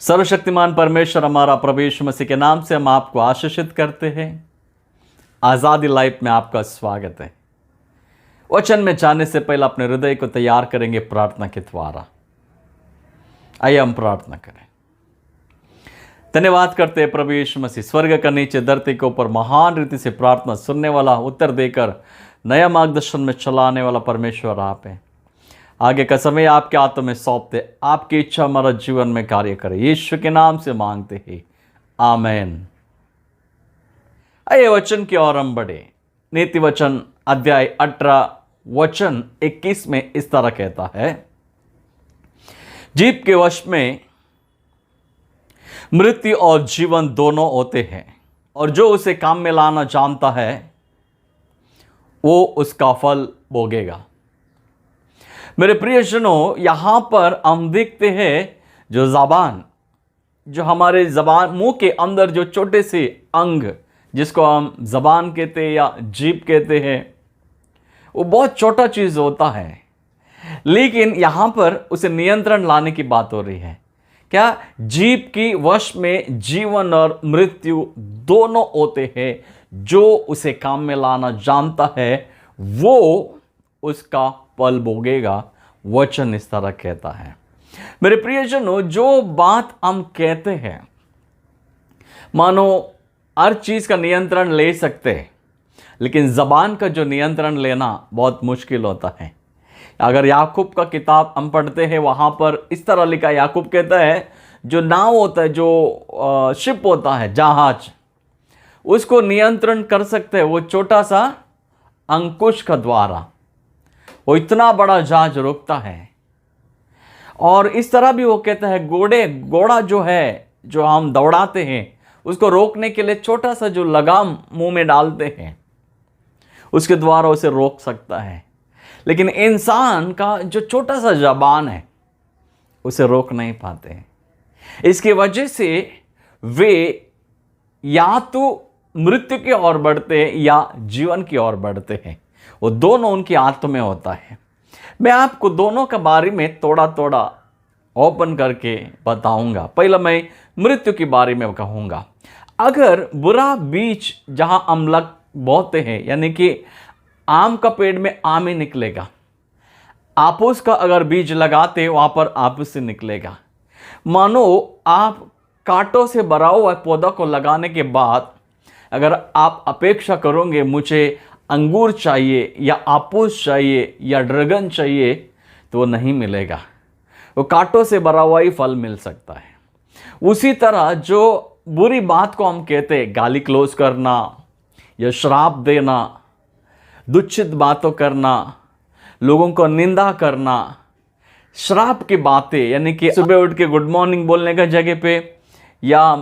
सर्वशक्तिमान परमेश्वर हमारा प्रभु यीशु मसीह के नाम से हम आपको आशीषित करते हैं। आज़ादी लाइफ में आपका स्वागत है। वचन में जाने से पहले अपने हृदय को तैयार करेंगे प्रार्थना के द्वारा। आइए हम प्रार्थना करें। धन्यवाद करते हैं प्रभु यीशु मसीह, स्वर्ग का नीचे धरती के ऊपर महान रीति से प्रार्थना सुनने वाला, उत्तर देकर नया मार्गदर्शन में चलाने वाला परमेश्वर आप हैं। आगे का समय आपके हाथों में सौंपते, आपकी इच्छा हमारा जीवन में कार्य करे, यीशु के नाम से मांगते हैं, आमेन। आइए वचन की ओर हम बढ़े। नीति वचन अध्याय 18 वचन 21 में इस तरह कहता है, जीभ के वश में मृत्यु और जीवन दोनों होते हैं, और जो उसे काम में लाना जानता है वो उसका फल भोगेगा। मेरे प्रियजनों, यहां पर हम देखते हैं जो ज़बान, जो हमारे ज़बान मुंह के अंदर जो छोटे से अंग जिसको हम ज़बान कहते हैं या जीभ कहते हैं, वो बहुत छोटा चीज़ होता है, लेकिन यहां पर उसे नियंत्रण लाने की बात हो रही है। क्या? जीभ की वश में जीवन और मृत्यु दोनों होते हैं। जो उसे काम में लाना जानता है वो उसका फल भोगेगा। वचन इस तरह कहता है। मेरे प्रियजनों, जो बात हम कहते हैं, मानो हर चीज का नियंत्रण ले सकते हैं, लेकिन जबान का जो नियंत्रण लेना बहुत मुश्किल होता है। अगर याकूब का किताब हम पढ़ते हैं, वहां पर इस तरह लिखा, याकूब कहता है जो नाव होता है, जो शिप होता है, जहाज, उसको नियंत्रण कर सकते हैं वो छोटा सा अंकुश का द्वारा। वो इतना बड़ा जहाज रोकता है। और इस तरह भी वो कहता है घोड़ा जो है, जो हम दौड़ाते हैं, उसको रोकने के लिए छोटा सा जो लगाम मुंह में डालते हैं, उसके द्वारा उसे रोक सकता है। लेकिन इंसान का जो छोटा सा जबान है, उसे रोक नहीं पाते हैं। इसकी वजह से वे या तो मृत्यु की ओर बढ़ते हैं या जीवन की ओर बढ़ते हैं। वो दोनों उनकी हाथों में होता है। मैं आपको दोनों के बारे में थोड़ा थोड़ा ओपन करके बताऊंगा। पहले मैं मृत्यु के बारे में कहूंगा। अगर बुरा बीज जहां अम्ल बोते हैं, यानी कि आम का पेड़ में आम ही निकलेगा। आपूस का अगर बीज लगाते वहां पर आपूस से निकलेगा। मानो आप कांटों से भरा हुआ पौधा को लगाने के बाद अगर आप अपेक्षा करोगे मुझे अंगूर चाहिए या आपूस चाहिए या ड्रैगन चाहिए, तो वो नहीं मिलेगा। वो कांटों से भरा हुआ ही फल मिल सकता है। उसी तरह जो बुरी बात को हम कहते हैं, गाली क्लोज करना या श्राप देना, दुच्छित बातों करना, लोगों को निंदा करना, श्राप की बातें, यानी कि सुबह उठ के गुड मॉर्निंग बोलने का जगह पे या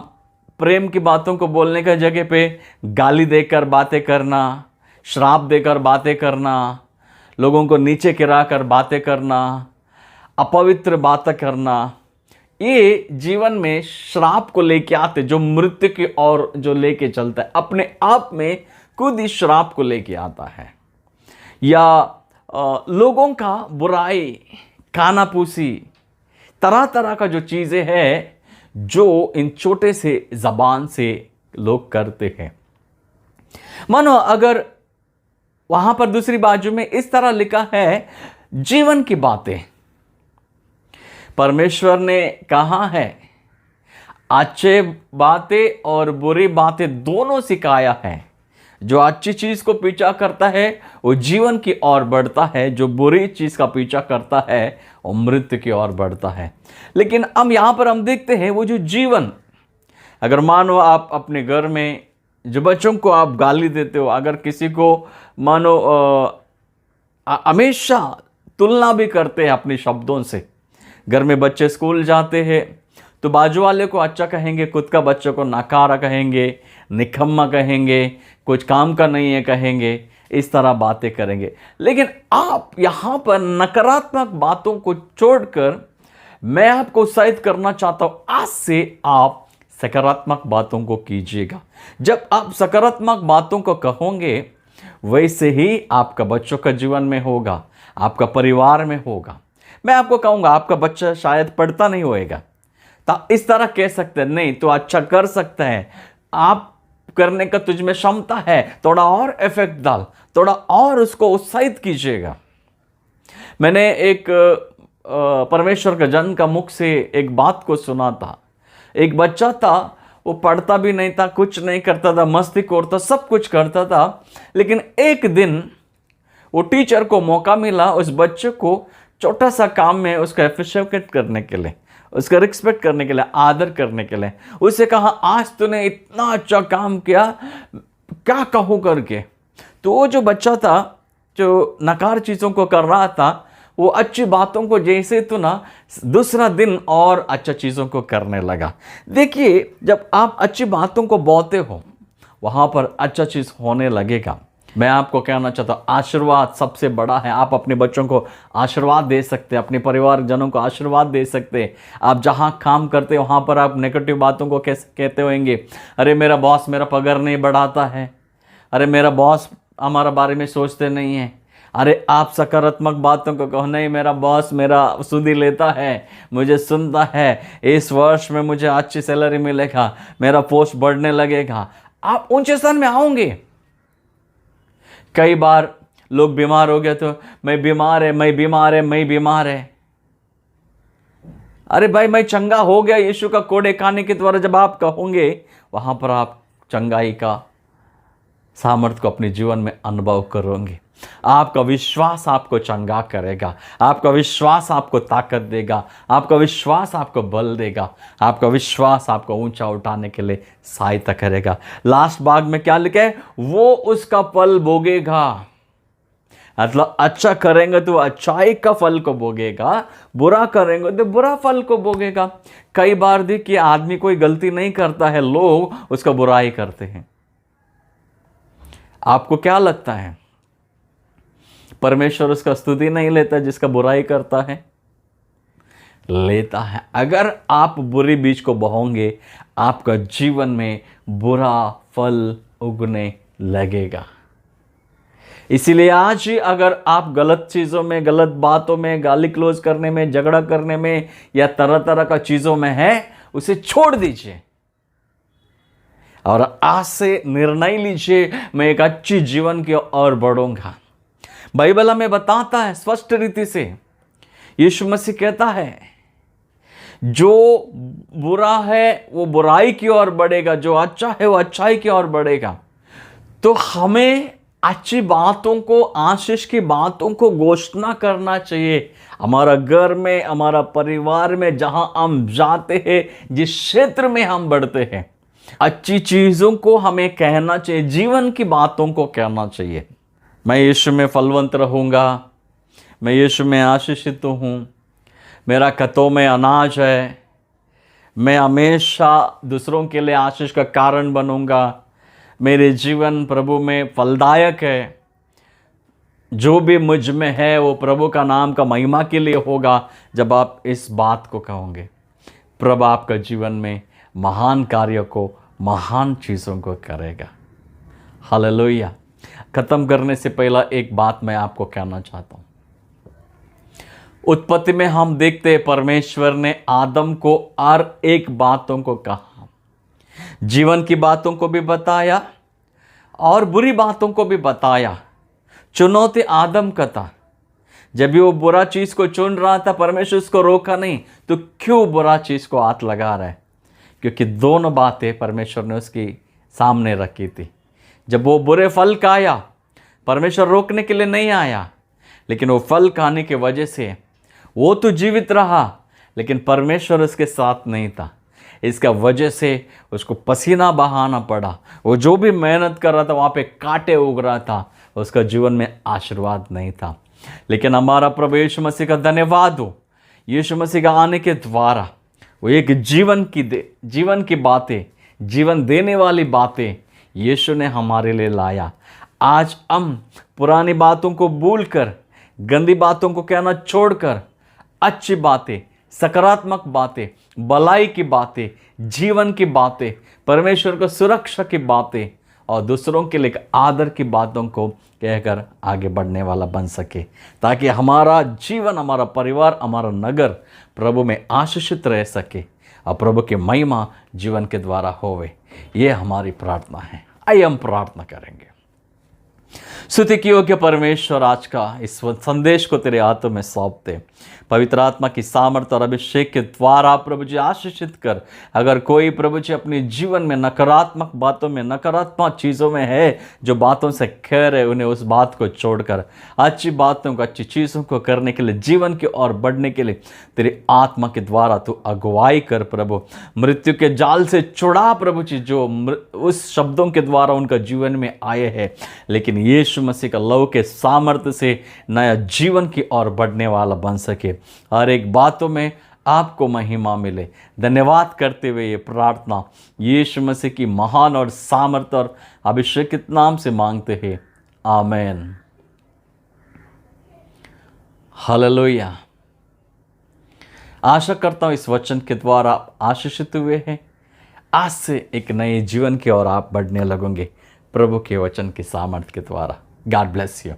प्रेम की बातों को बोलने का जगह पे गाली देकर बातें करना, श्राप देकर बातें करना, लोगों को नीचे गिराकर बातें करना, अपवित्र बातें करना, ये जीवन में श्राप को लेके आते, जो मृत्यु की ओर जो लेके चलता है, अपने आप में खुद ही श्राप को लेके आता है। या लोगों का बुराई, कानापूसी, तरह तरह का जो चीज़ें हैं जो इन छोटे से जबान से लोग करते हैं। मानो अगर वहां पर दूसरी बाजू में इस तरह लिखा है जीवन की बातें, परमेश्वर ने कहा है अच्छे बातें और बुरी बातें दोनों सिखाया है। जो अच्छी चीज को पीछा करता है वो जीवन की ओर बढ़ता है, जो बुरी चीज का पीछा करता है वो मृत्यु की ओर बढ़ता है। लेकिन हम यहां पर हम देखते हैं वो जो जीवन, अगर मानो आप अपने घर में जो बच्चों को आप गाली देते हो, अगर किसी को मानो हमेशा तुलना भी करते हैं अपने शब्दों से, घर में बच्चे स्कूल जाते हैं तो बाजू वाले को अच्छा कहेंगे, खुद का बच्चों को नकारा कहेंगे, निकम्मा कहेंगे, कुछ काम का नहीं है कहेंगे, इस तरह बातें करेंगे। लेकिन आप यहाँ पर नकारात्मक बातों को छोड़कर मैं आपको उत्साहित करना चाहता हूँ, आज से आप सकारात्मक बातों को कीजिएगा। जब आप सकारात्मक बातों को कहोगे, वैसे ही आपका बच्चों का जीवन में होगा, आपका परिवार में होगा। मैं आपको कहूँगा, आपका बच्चा शायद पढ़ता नहीं होएगा, इस तरह कह सकते हैं, नहीं तो अच्छा कर सकता है, आप करने का तुझ में क्षमता है, थोड़ा और इफेक्ट डाल, थोड़ा और उसको उत्साहित कीजिएगा। मैंने एक परमेश्वर का जन का मुख से एक बात को सुना था। एक बच्चा था, वो पढ़ता भी नहीं था, कुछ नहीं करता था, मस्ती करता, सब कुछ करता था, लेकिन एक दिन वो टीचर को मौका मिला उस बच्चे को छोटा सा काम में उसका एप्रिशिएट करने के लिए, उसका रिस्पेक्ट करने के लिए, आदर करने के लिए। उसे कहा, आज तूने इतना अच्छा काम किया, क्या कहूँ करके। तो वो जो बच्चा था, जो नकार चीज़ों को कर रहा था, वो अच्छी बातों को जैसे तो ना दूसरा दिन और अच्छा चीज़ों को करने लगा। देखिए, जब आप अच्छी बातों को बोलते हो, वहाँ पर अच्छा चीज़ होने लगेगा। मैं आपको कहना चाहता हूँ, आशीर्वाद सबसे बड़ा है। आप अपने बच्चों को आशीर्वाद दे सकते हैं, अपने परिवारजनों को आशीर्वाद दे सकते हैं। आप जहाँ काम करते हैं वहाँ पर आप नेगेटिव बातों को कैसे कहते होंगे, अरे मेरा बॉस मेरा पगार नहीं बढ़ाता है, अरे मेरा बॉस हमारा बारे में सोचते नहीं है। अरे आप सकारात्मक बातों को कहो, नहीं मेरा बॉस मेरा सुधी लेता है, मुझे सुनता है, इस वर्ष में मुझे अच्छी सैलरी मिलेगा, मेरा पोस्ट बढ़ने लगेगा। आप ऊंचे स्थान में आओगे। कई बार लोग बीमार हो गए तो मैं बीमार है, मैं बीमार है, मैं बीमार है। अरे भाई, मैं चंगा हो गया यीशु का कोड़े खाने के द्वारा जब आप कहोगे, वहां पर आप चंगाई का सामर्थ्य को अपने जीवन में अनुभव करोगे। आपका विश्वास आपको चंगा करेगा, आपका विश्वास आपको ताकत देगा, आपका विश्वास आपको बल देगा, आपका विश्वास आपको ऊंचा उठाने के लिए सहायता करेगा। लास्ट भाग में क्या लिखा है, वो उसका फल भोगेगा। मतलब अच्छा करेंगे तो अच्छाई का फल को भोगेगा, बुरा करेंगे तो बुरा फल को भोगेगा। कई बार देखिए, आदमी कोई गलती नहीं करता है, लोग उसका बुराई करते हैं। आपको क्या लगता है, परमेश्वर उसका स्तुति नहीं लेता जिसका बुराई करता है? लेता है। अगर आप बुरी बीज को बोओगे, आपका जीवन में बुरा फल उगने लगेगा। इसीलिए आज ही अगर आप गलत चीज़ों में, गलत बातों में, गाली क्लोज करने में, झगड़ा करने में या तरह तरह का चीज़ों में है, उसे छोड़ दीजिए और आज से निर्णय लीजिए, मैं एक अच्छी जीवन की ओर बढ़ूंगा। बाइबल हमें बताता है स्पष्ट रीति से, यीशु मसीह कहता है, जो बुरा है वो बुराई की ओर बढ़ेगा, जो अच्छा है वो अच्छाई की ओर बढ़ेगा। तो हमें अच्छी बातों को, आशीष की बातों को घोषणा करना चाहिए। हमारा घर में, हमारा परिवार में, जहां हम जाते हैं, जिस क्षेत्र में हम बढ़ते हैं, अच्छी चीज़ों को हमें कहना चाहिए, जीवन की बातों को कहना चाहिए। मैं यीशु में फलवंत रहूँगा, मैं यीशु में आशीषित हूँ, मेरा खतों में अनाज है, मैं हमेशा दूसरों के लिए आशीष का कारण बनूँगा, मेरे जीवन प्रभु में फलदायक है, जो भी मुझ में है वो प्रभु का नाम का महिमा के लिए होगा। जब आप इस बात को कहोगे, प्रभु आपका जीवन में महान कार्यों को, महान चीज़ों को करेगा। हालेलुया। खत्म करने से पहला एक बात मैं आपको कहना चाहता हूँ। उत्पत्ति में हम देखते हैं परमेश्वर ने आदम को हर एक बातों को कहा, जीवन की बातों को भी बताया और बुरी बातों को भी बताया। चुनौती आदम का था, जब भी वो बुरा चीज़ को चुन रहा था, परमेश्वर उसको रोका नहीं, तो क्यों बुरा चीज़ को हाथ लगा रहा है? क्योंकि दोनों बातें परमेश्वर ने उसकी सामने रखी थी। जब वो बुरे फल खाया, परमेश्वर रोकने के लिए नहीं आया, लेकिन वो फल खाने की वजह से वो तो जीवित रहा, लेकिन परमेश्वर उसके साथ नहीं था। इसका वजह से उसको पसीना बहाना पड़ा। वो जो भी मेहनत कर रहा था, वहाँ पे कांटे उग रहा था, उसका जीवन में आशीर्वाद नहीं था। लेकिन हमारा प्रभु यीशु मसीह का धन्यवाद हो, यीशु मसीह का आने के द्वारा वो एक जीवन की बातें, जीवन देने वाली बातें यीशु ने हमारे लिए लाया। आज हम पुरानी बातों को भूलकर, गंदी बातों को कहना छोड़कर, अच्छी बातें, सकारात्मक बातें, भलाई की बातें, जीवन की बातें, परमेश्वर को सुरक्षा की बातें और दूसरों के लिए आदर की बातों को कहकर आगे बढ़ने वाला बन सके, ताकि हमारा जीवन, हमारा परिवार, हमारा नगर प्रभु में आशीषित रह सके और प्रभु की महिमा जीवन के द्वारा होवे, ये हमारी प्रार्थना है। आइए हम प्रार्थना करेंगे। स्तुति की योग्य परमेश्वर, आज का इस संदेश को तेरे हाथों में सौंपते, पवित्र आत्मा की सामर्थ्य और अभिषेक के द्वारा प्रभु जी आशीषित कर। अगर कोई प्रभु जी अपने जीवन में नकारात्मक बातों में, नकारात्मक चीज़ों में है, जो बातों से खैर है, उन्हें उस बात को छोड़कर अच्छी बातों को, अच्छी चीज़ों को करने के लिए, जीवन की ओर बढ़ने के लिए तेरे आत्मा के द्वारा तू अगुवाई कर प्रभु। मृत्यु के जाल से छुड़ा प्रभु जी, जो उस शब्दों के द्वारा उनका जीवन में आए हैं, लेकिन यीशु मसीह का लहू के सामर्थ्य से नया जीवन की ओर बढ़ने वाला बन सके। हर एक बातों में आपको महिमा मिले। धन्यवाद करते हुए ये प्रार्थना यीशु मसीह की महान और सामर्थ्य और अभिषेकित नाम से मांगते हैं, आमीन। हालेलुया। आशा करता हूं इस वचन के द्वारा आप आशीषित हुए हैं। आज से एक नए जीवन की ओर आप बढ़ने लगोगे प्रभु के वचन के सामर्थ्य के द्वारा। God bless you.